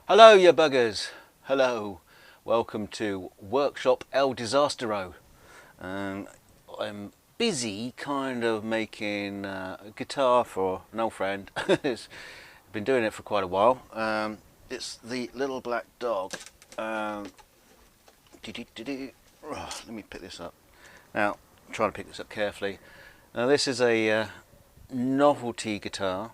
Hello, you buggers. Hello. Welcome to Workshop El Disastero. I'm busy kind of making a guitar for an old friend. I've been doing it for quite a while. It's the Little Black Dog. Let me pick this up. Now, I'm trying to pick this up carefully. Now, this is a novelty guitar.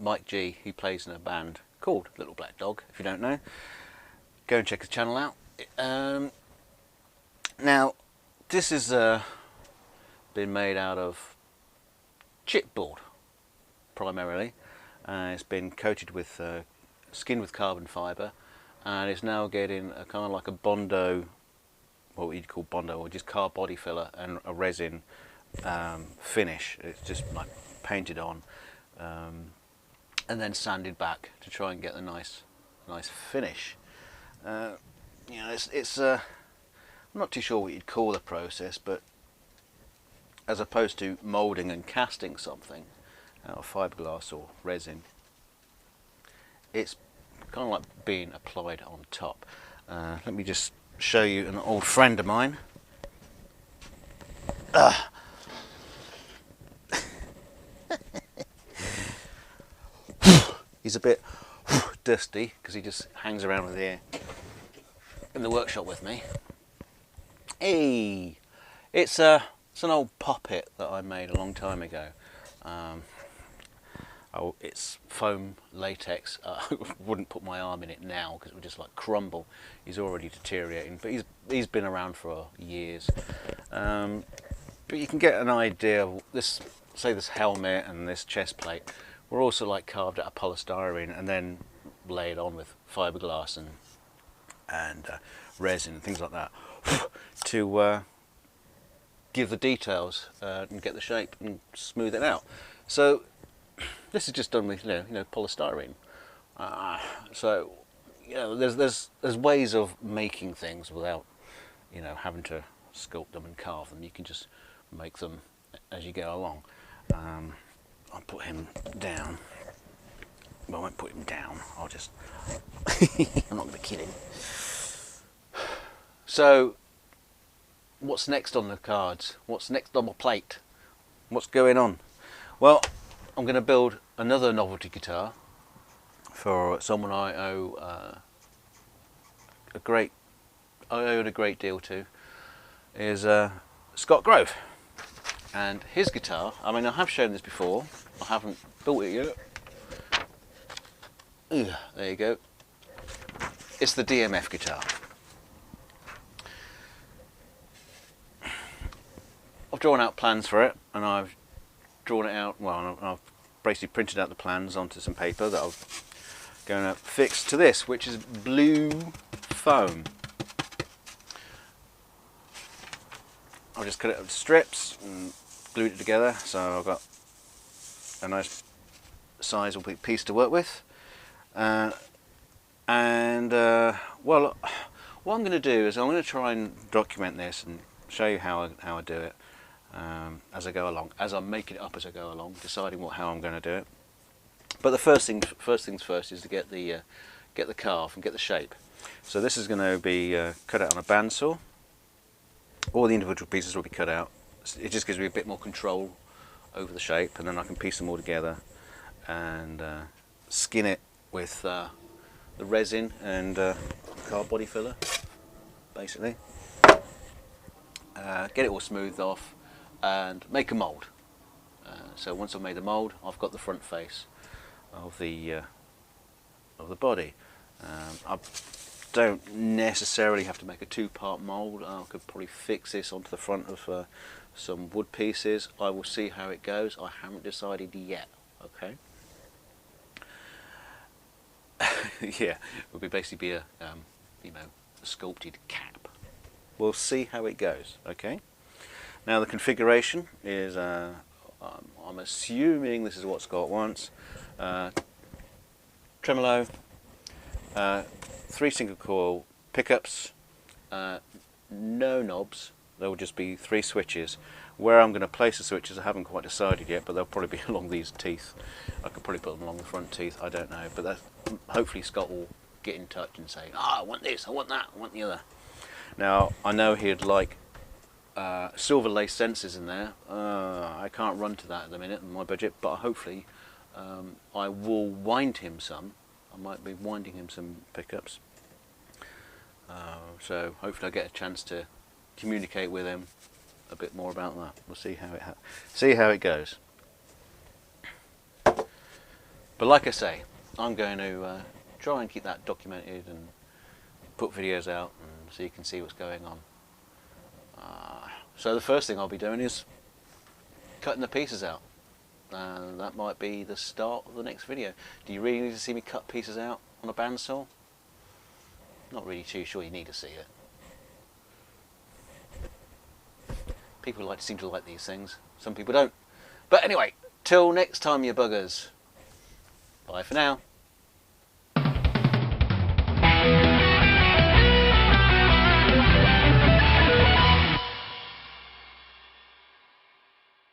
Mike G, he plays in a band called Little Black Dog. If you don't know, go and check his channel out. Now, this has been made out of chipboard primarily. It's been coated with skinned with carbon fibre, and it's now getting a kind of like a Bondo, what you'd call Bondo, or just car body filler and a resin finish. It's just like painted on. And then sanded back to try and get a nice finish. You know, it's I'm not too sure what you'd call the process, but as opposed to moulding and casting something out of fiberglass or resin, it's kind of like being applied on top. Let me just show you an old friend of mine. He's a bit dusty because he just hangs around with here in the workshop with me. Hey, it's an old poppet that I made a long time ago. It's foam latex. I wouldn't put my arm in it now because it would just like crumble. He's already deteriorating, but he's been around for years. But you can get an idea of this. Say this helmet and this chest plate were also like carved out of polystyrene and then laid on with fiberglass and resin and things like that to give the details and get the shape and smooth it out. So this is just done with you know polystyrene. So you know there's ways of making things without having to sculpt them and carve them. You can just make them as you go along. I'll put him down. Well, I won't put him down. I'll just... I'm not going to kid him. So, what's next on the cards? What's next on my plate? What's going on? Well, I'm going to build another novelty guitar for someone I owe a great deal to. Is Scott Grove. And his guitar, I mean, I have shown this before, I haven't built it yet. There you go. It's the DMF guitar. I've drawn out plans for it, and I've drawn it out, well, I've basically printed out the plans onto some paper that I'm going to fix to this, which is blue foam. I'll just cut it up strips and glued it together, so I've got a nice sizable piece to work with. Well, what I'm going to do is I'm going to try and document this and show you how I do it as I go along, as I'm making it up as I go along, deciding how I'm going to do it. But the first things first is to get the carve and get the shape. So this is going to be cut out on a bandsaw. All the individual pieces will be cut out. It just gives me a bit more control over the shape, and then I can piece them all together and skin it with the resin and car body filler, basically. Get it all smoothed off and make a mould. So once I've made the mould, I've got the front face of the body. I don't necessarily have to make a two-part mould. I could probably fix this onto the front of some wood pieces. I will see how it goes. I haven't decided yet. Okay. Yeah, it would basically be a sculpted cap. We'll see how it goes. Okay. Now the configuration is I'm assuming this is what Scott wants. Tremolo. 3 single coil pickups, no knobs. There will just be 3 switches Where I'm going to place the switches I haven't quite decided yet, but they'll probably be along these teeth. I could probably put them along the front teeth, I don't know, but that's, hopefully Scott will get in touch and say, I want this, I want that, I want the other. Now I know he'd like silver lace sensors in there. I can't run to that at the minute in my budget, but hopefully I will wind him some. I might be winding him some pickups. So hopefully I get a chance to communicate with him a bit more about that. We'll see how it goes. But like I say, I'm going to try and keep that documented and put videos out, and so you can see what's going on. So the first thing I'll be doing is cutting the pieces out, and that might be the start of the next video. Do you really need to see me cut pieces out on a bandsaw? Not really too sure you need to see it. People seem to like these things, some people don't. But anyway, till next time you buggers, bye for now.